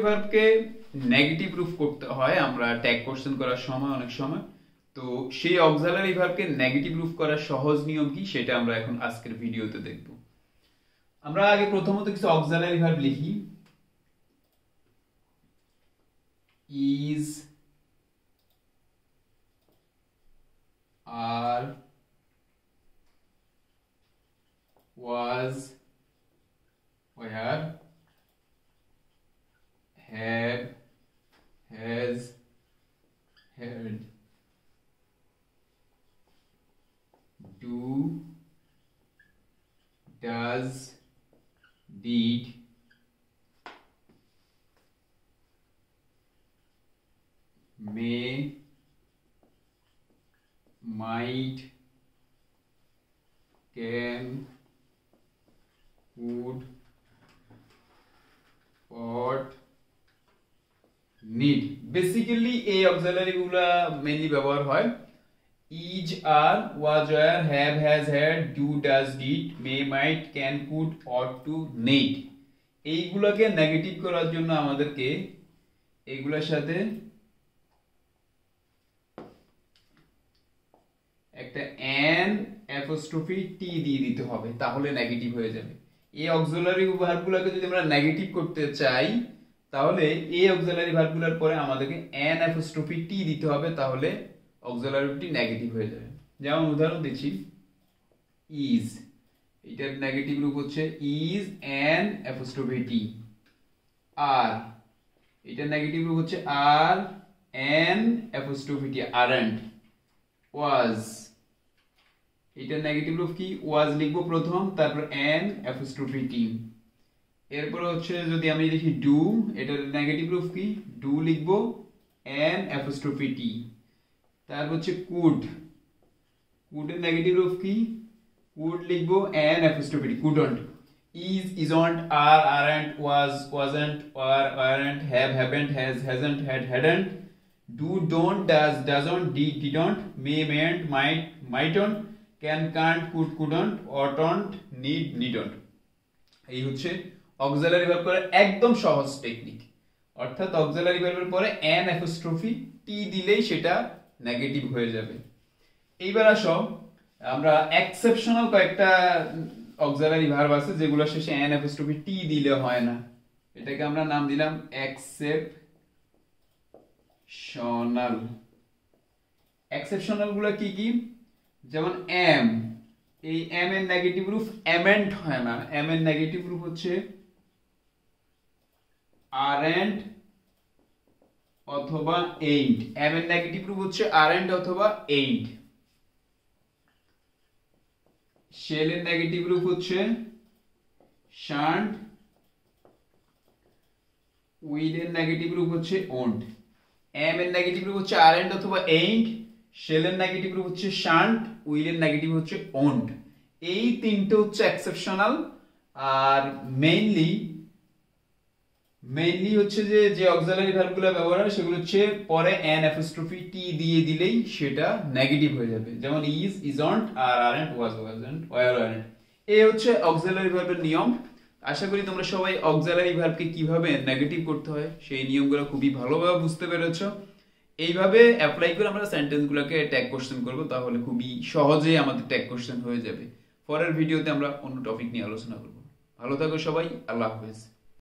ভার্বকে negative proof করতে হয় আমরা ট্যাগ কোশ্চেন করার সময় অনেক সময়। তো সেই অক্সিলারি ভার্বকে নেগেটিভ প্রুফ করার সহজ নিয়ম কি সেটা আমরা এখন আজকের ভিডিওতে দেখব। আমরা আগে প্রথমত কিছু অক্সিলারি ভার্ব লিখি। Is, are, was, where, have, has, had, do, does, did, may, might, can, would, ought, need। Basically এই অক্সিলারি গুলা মেইনলি ব্যবহার হয় is, are, was, were, have, has, had, do, does, did, may, might, can, could, ought to, need. এইগুলোকে negative করার জন্য আমাদেরকে এইগুলোর সাথে একটা এন অ্যাপোস্ট্রফি টি দিয়ে দিতে হবে, তাহলে নেগেটিভ হয়ে যাবে। এই অক্সিলারি ভার্বগুলোকে যদি আমরা নেগেটিভ করতে চাই তাহলে এই অক্সিলারি ভার্বগুলোর পরে আমাদেরকে এন অ্যাপোস্ট্রফি টি দিতে হবে, তাহলে অক্সিলারিটি নেগেটিভ হয়ে যাবে। যেমন উদাহরণ দিচ্ছি, ইজ, এটার নেগেটিভ রূপ হচ্ছে ইজ এন অ্যাপোস্ট্রফি টি। আর, এটার নেগেটিভ রূপ হচ্ছে আর এন অ্যাপোস্ট্রফি টি, আরন্ট। ওয়াজ, এটার নেগেটিভ রূপ কি? ওয়াজ লিখবো প্রথম, তারপর এন অ্যাপোস্ট্রফি টি। এরপর হচ্ছে যদি আমি লিখি ডু, এটার নেগেটিভ রূপ কি? ডু লিখবো এন অ্যাপোস্ট্রফি টি। তারপর হচ্ছে কুড, কুডের নেগেটিভ রূপ কি? কুড লিখবো n apostrophe t, couldn't. Is, isn't, are, aren't, was, wasn't, were, weren't, have, haven't, has, hasn't, had, hadn't, do, don't, does, doesn't, did, didn't, may, mayn't, might, mightn't, can, can't, could, couldn't, oughtn't, need, needn't. এই হচ্ছে auxiliary verb করার একদম সহজ technique. অর্থাৎ auxiliary ভার্বের পরে N apostrophe টি দিলেই সেটা নেগেটিভ হয়ে যাবে। এইবার আসো আমরা এক্সেপশনাল কয়েকটা অক্সিলারি ভার্ব আছে যেগুলো শেষে এন অ্যাপোস্ট্রফি টি দিলে হয় না। এটাকে আমরা নাম দিলাম এক্সেপশনাল। এক্সেপশনাল গুলো কি কি? যেমন এম, এই এম এর নেগেটিভ রূপ এমেন্ট হয় না, এম এর নেগেটিভ রূপ হচ্ছে আরেন্ট অথবা এইন্ট। এম এর নেগেটিভ রূপ হচ্ছে আরেন্ট অথবা এইন্ট। শেল এর নেগেটিভ রূপ হচ্ছে শান্ট। উইল এর নেগেটিভ রূপ হচ্ছে ওন্ট। এম এর নেগেটিভ রূপ হচ্ছে আরেন্ট অথবা এইন্ট, শেল এর নেগেটিভ রূপ হচ্ছে শান্ট, উইল এর নেগেটিভ হচ্ছে ওন্ট। এই তিনটে হচ্ছে এক্সেপশনাল। আর মেইনলি হচ্ছে যে অক্সিলারি ভার্বগুলো ব্যবহার হয় সেগুলো হচ্ছে পরে এন অ্যাপোস্ট্রফি টি দিয়ে দিলেই সেটা নেগেটিভ হয়ে যাবে। যেমন is, isn't, are, aren't, was, wasn't, were, weren't. এই হচ্ছে অক্সিলারি ভার্বের নিয়ম। আশা করি তোমরা সবাই অক্সিলারি ভার্বকে কিভাবে নেগেটিভ করতে হয় সেই নিয়মগুলো খুবই ভালোভাবে বুঝতে পেরেছো। এইভাবে অ্যাপ্লাই করে আমরা সেন্টেন্সগুলোকে ট্যাগ কোশ্চেন করব, তাহলে খুবই সহজেই আমাদের ট্যাগ কোশ্চেন হয়ে যাবে। পরের ভিডিওতে আমরা অন্য টপিক নিয়ে আলোচনা করব। ভালো থাকো সবাই, আল্লাহ হাফেজ।